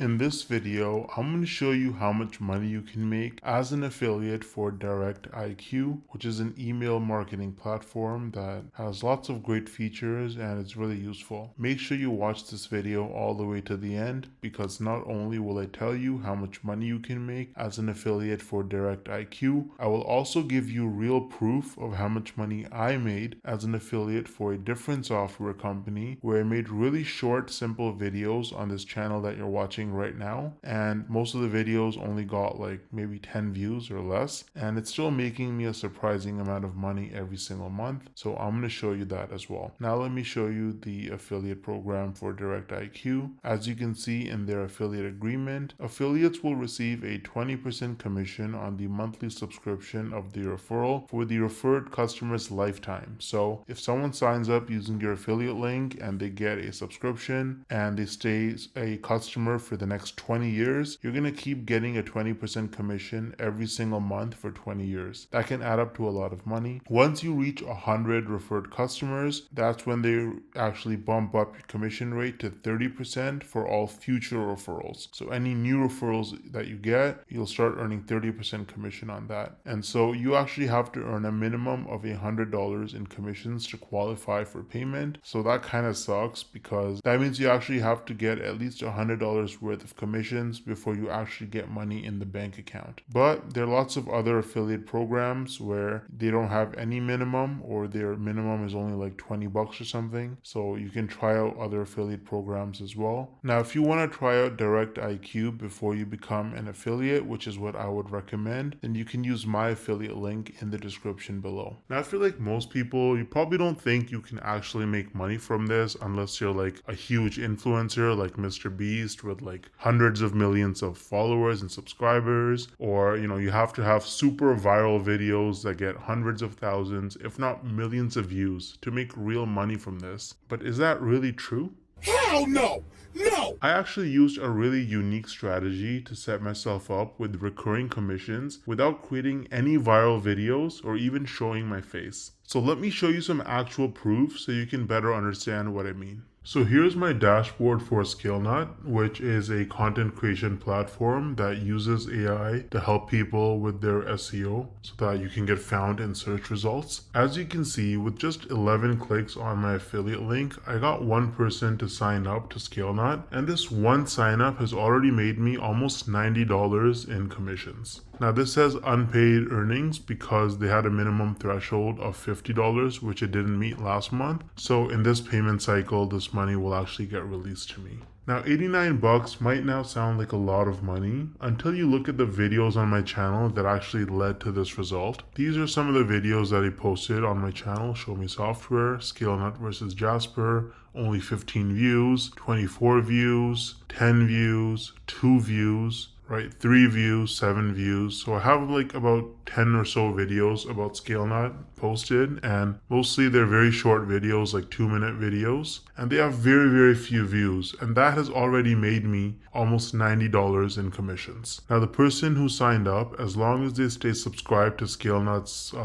In this video, I'm going to show you how much money you can make as an affiliate for DirectIQ, which is an email marketing platform that has lots of great features and it's really useful. Make sure you watch this video all the way to the end because not only will I tell you how much money you can make as an affiliate for DirectIQ, I will also give you real proof of how much money I made as an affiliate for a different software company where I made really short, simple videos on this channel that you're watching right now, and most of the videos only got like maybe 10 views or less, and it's still making me a surprising amount of money every single month. So I'm going to show you that as well. Now let me show you the affiliate program for DirectIQ. As you can see in their affiliate agreement, affiliates will receive a 20% commission on the monthly subscription of the referral for the referred customer's lifetime. So if someone signs up using your affiliate link and they get a subscription and they stay a customer for the next 20 years, you're going to keep getting a 20% commission every single month for 20 years. That can add up to a lot of money. Once you reach 100 referred customers, that's when they actually bump up your commission rate to 30% for all future referrals. So any new referrals that you get, you'll start earning 30% commission on that. And so you actually have to earn a minimum of $100 in commissions to qualify for payment. So that kind of sucks because that means you actually have to get at least $100 worth of commissions before you actually get money in the bank account. But there are lots of other affiliate programs where they don't have any minimum, or their minimum is only like $20 or something. So you can try out other affiliate programs as well. Now, if you want to try out DirectIQ before you become an affiliate, which is what I would recommend, then you can use my affiliate link in the description below. Now, I feel like most people, you probably don't think you can actually make money from this unless you're like a huge influencer like Mr. Beast with like hundreds of millions of followers and subscribers, or you have to have super viral videos that get hundreds of thousands, if not millions of views to make real money from this. But is that really true? Hell no! No! I actually used a really unique strategy to set myself up with recurring commissions without creating any viral videos or even showing my face. So let me show you some actual proof so you can better understand what I mean. So here's my dashboard for ScaleNut, which is a content creation platform that uses AI to help people with their SEO so that you can get found in search results. As you can see, with just 11 clicks on my affiliate link, I got one person to sign up to ScaleNut, and this one sign up has already made me almost $90 in commissions. Now this says unpaid earnings because they had a minimum threshold of $50, which it didn't meet last month. So in this payment cycle, this money will actually get released to me. Now 89 bucks might now sound like a lot of money until you look at the videos on my channel that actually led to this result. These are some of the videos that I posted on my channel: Show Me Software, ScaleNut versus Jasper, only 15 views, 24 views, 10 views, 2 views, right? 3 views, 7 views. So I have like about 10 or so videos about ScaleNut posted, and mostly they're very short videos, like 2-minute videos, and they have very, very few views, and that has already made me almost $90 in commissions. Now the person who signed up, as long as they stay subscribed to ScaleNut's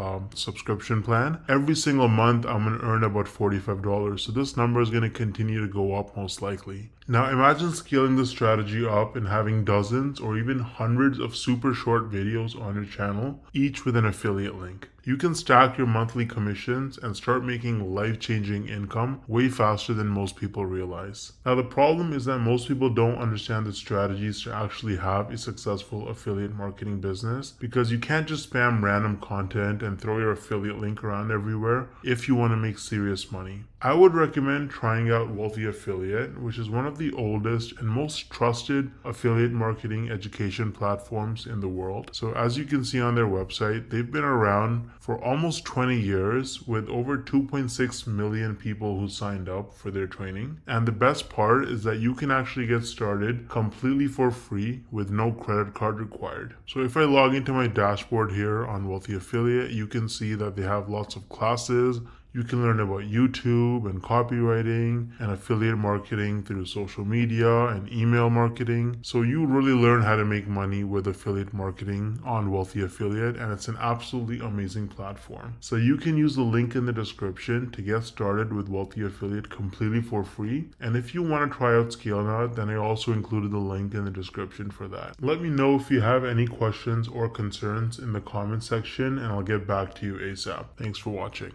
subscription plan, every single month I'm going to earn about $45. So this number is going to continue to go up most likely. Now imagine scaling this strategy up and having dozens or even hundreds of super short videos on your channel, each with an affiliate link. You can stack your monthly commissions and start making life-changing income way faster than most people realize. Now the problem is that most people don't understand the strategies to actually have a successful affiliate marketing business, because you can't just spam random content and throw your affiliate link around everywhere if you want to make serious money. I would recommend trying out Wealthy Affiliate, which is one of the oldest and most trusted affiliate marketing education platforms in the world. So as you can see on their website, they've been around for almost 20 years with over 2.6 million people who signed up for their training. And the best part is that you can actually get started completely for free with no credit card required. So if I log into my dashboard here on Wealthy Affiliate, you can see that they have lots of classes. You can learn about YouTube and copywriting and affiliate marketing through social media and email marketing. So you really learn how to make money with affiliate marketing on Wealthy Affiliate, and it's an absolutely amazing platform. So you can use the link in the description to get started with Wealthy Affiliate completely for free. And if you want to try out ScaleNut, then I also included the link in the description for that. Let me know if you have any questions or concerns in the comment section, and I'll get back to you ASAP. Thanks for watching.